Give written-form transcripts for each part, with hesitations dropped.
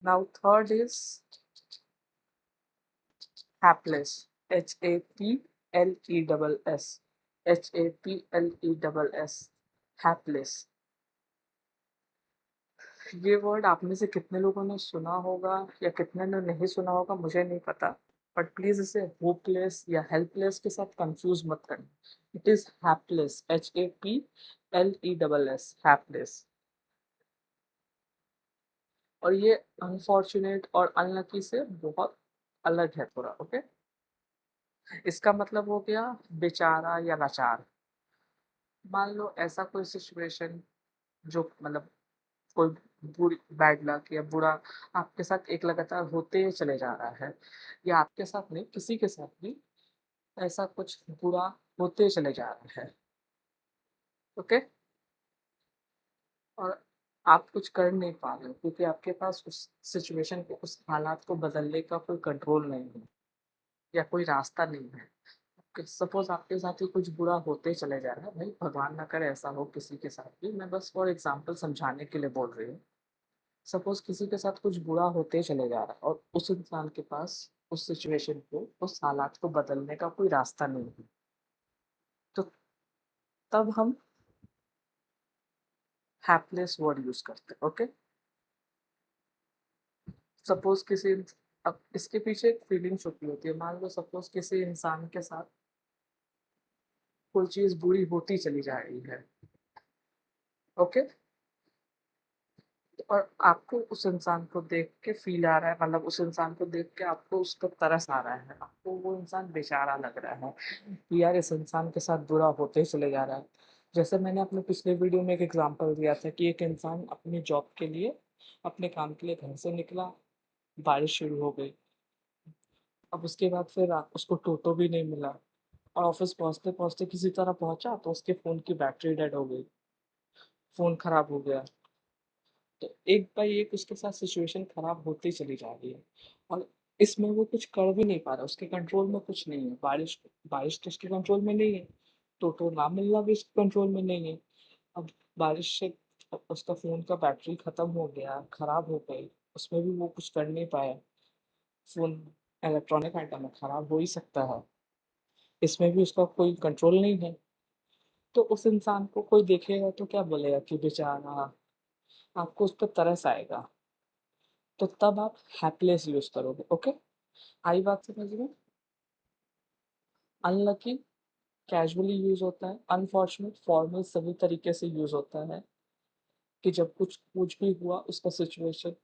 Now third is hapless. Hapless. Hapless. Hapless. ये word आप में से कितने लोगों ने सुना होगा या कितने ने नहीं सुना होगा मुझे नहीं पता, बट प्लीज इसे होपलेस या हेल्पलेस के साथ कंफ्यूज मत करना। It is hapless, HAPLESS, hapless. और ये अनफॉर्चुनेट और अनलकी से बहुत अलग है थोड़ा, ओके। इसका मतलब हो गया बेचारा या लाचार। मान लो ऐसा कोई सिचुएशन जो मतलब कोई बुरी बैड लक या बुरा आपके साथ एक लगातार होते ही चले जा रहा है, या आपके साथ नहीं किसी के साथ भी ऐसा कुछ बुरा होते चले जा रहा है, ओके। और आप कुछ कर नहीं पा रहे हो क्योंकि आपके पास उस सिचुएशन को, उस हालात को बदलने का कोई कंट्रोल नहीं है या कोई रास्ता नहीं है। सपोज आपके साथ ही कुछ बुरा होते चले जा रहा है, भाई भगवान ना करे ऐसा हो किसी के साथ भी, मैं बस फॉर एग्जाम्पल समझाने के लिए बोल रही हूँ। सपोज किसी के साथ कुछ बुरा होते चले जा रहा है और उस इंसान के पास उस सिचुएशन को, उस हालात को बदलने का कोई रास्ता नहीं है, तो तब हम हैपलेस वर्ड यूज करते हैं, ओके। सपोज किसी, अब इसके पीछे एक फीलिंग छुपी होती है। मान लो सपोज किसी इंसान के साथ कोई चीज बुरी होती चली जा रही है, ओके। और आपको उस इंसान को देख के फील आ रहा है, मतलब उस इंसान को देख के आपको उस पर तरस आ रहा है, आपको वो इंसान बेचारा लग रहा है कि यार इस इंसान के साथ बुरा होते ही चले जा रहा है। जैसे मैंने अपने पिछले वीडियो में एक एग्जांपल दिया था कि एक इंसान अपनी जॉब के लिए, अपने काम के लिए घर से निकला, बारिश शुरू हो गई। अब उसके बाद फिर उसको टोटो भी नहीं मिला, और ऑफिस पहुंचते पहुंचते किसी तरह पहुंचा तो उसके फोन की बैटरी डेड हो गई, फोन खराब हो गया। तो एक बाई एक उसके साथ सिचुएशन खराब होती चली जा रही है, और इसमें वो कुछ कर भी नहीं पा रहा, उसके कंट्रोल में कुछ नहीं है। बारिश, बारिश तो उसके कंट्रोल में नहीं है, टोटो ना मिलना भी उसके कंट्रोल में नहीं है। अब बारिश से उसका फोन का बैटरी खत्म हो गया, खराब हो गई, उसमें भी वो कुछ कर नहीं पाया। फोन इलेक्ट्रॉनिक आइटम है, खराब हो ही सकता है, इसमें भी उसका कोई कंट्रोल नहीं है। तो उस इंसान को कोई देखेगा तो क्या बोलेगा कि बेचारा, आपको उस पर तरस आएगा। तो तब आप हैपलेस यूज करोगे, ओके। आई बात समझ में? अनलकी कैजुअली यूज होता है, अनफॉर्चुनेट फॉर्मल सभी तरीके से यूज होता है कि जब कुछ कुछ भी हुआ, उसका सिचुएशन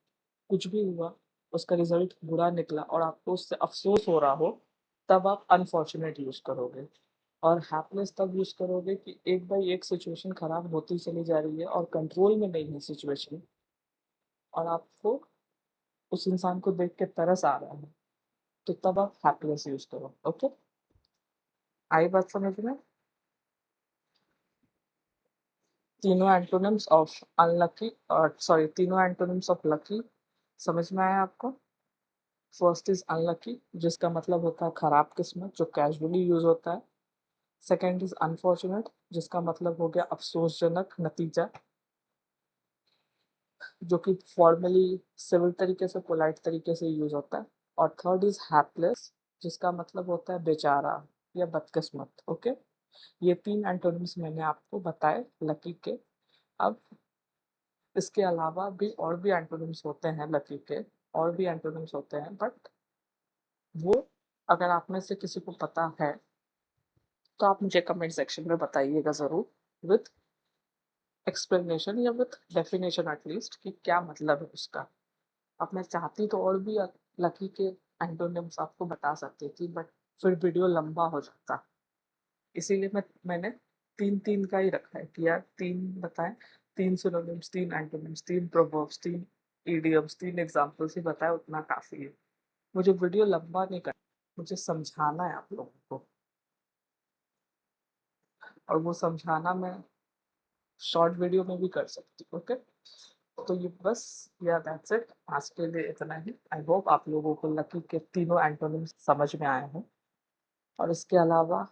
कुछ भी हुआ, उसका रिजल्ट बुरा निकला और आपको उससे अफसोस हो रहा हो, तब आप अनफॉर्चुनेट यूज करोगे। और हैप्पीनेस तब यूज करोगे कि एक बाई एक सिचुएशन खराब होती चली जा रही है और कंट्रोल में नहीं है सिचुएशन, और आपको उस इंसान को देख के तरस आ रहा है, तो तब आप हैप्पीनेस यूज करो, ओके। आई बात समझ में? तीनों एंटोनिम्स ऑफ अनलकी, और सॉरी, तीनों एंटोनिम्स ऑफ लकी समझ में आया आपको? फर्स्ट इज अनलकी, जिसका मतलब होता है खराब किस्मत, जो कैजुअली यूज होता है। सेकेंड इज अनफॉर्चुनेट, जिसका मतलब हो गया अफसोसजनक नतीजा, जो कि फॉर्मली सिविल तरीके से, पोलाइट तरीके से यूज होता है। और थर्ड इज हैप्लेस, जिसका मतलब होता है बेचारा या बदकिस्मत, ओके। ये तीन एंटोनिम्स मैंने आपको बताए लकी के। अब इसके अलावा भी और भी एंटोनिम्स होते हैं लकी के, और भी एंटोनिम्स होते हैं, बट वो अगर आप में से किसी को पता है तो आप मुझे कमेंट सेक्शन में बताइएगा ज़रूर, विथ एक्सप्लेनेशन या विथ डेफिनेशन एटलीस्ट, कि क्या मतलब है उसका। अब मैं चाहती तो और भी लकी के एंटोनिम्स आपको बता सकती थी, बट फिर वीडियो लंबा हो जाता, इसीलिए मैंने तीन तीन का ही रखा है कि यार तीन बताएं, तीन सिनोनिम्स, तीन एंटोनिम्स, तीन प्रोवर्ब्स, तीन इडियम्स, तीन एग्जांपल्स ही बताए, उतना काफ़ी है। मुझे वीडियो लंबा नहीं करना, मुझे समझाना है आप लोगों को, और वो समझाना मैं शॉर्ट वीडियो में भी कर सकती हूँ, ओके। तो ये बस, या दैट्स इट, आज के लिए इतना ही। आई होप आप लोगों को लकी के तीनों एंटोनिम्स समझ में आए हों, और इसके अलावा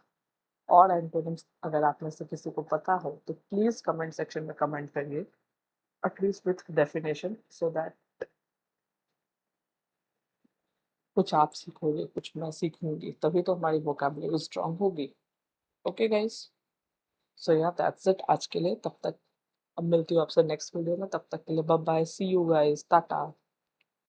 और एंटोनिम्स अगर आप में से किसी को पता हो तो प्लीज़ कमेंट सेक्शन में कमेंट करिए, at least with definition, so that कुछ आप सीखोगे, कुछ मैं सीखूँगी, तभी तो हमारी वोकैब्युलरी स्ट्रॉन्ग होगी। Okay guys? So yeah that's it आज के लिए। तब तक अब मिलती हूँ आपसे नेक्स्ट वीडियो में, तब तक के लिए bye bye, see you guys, Tata.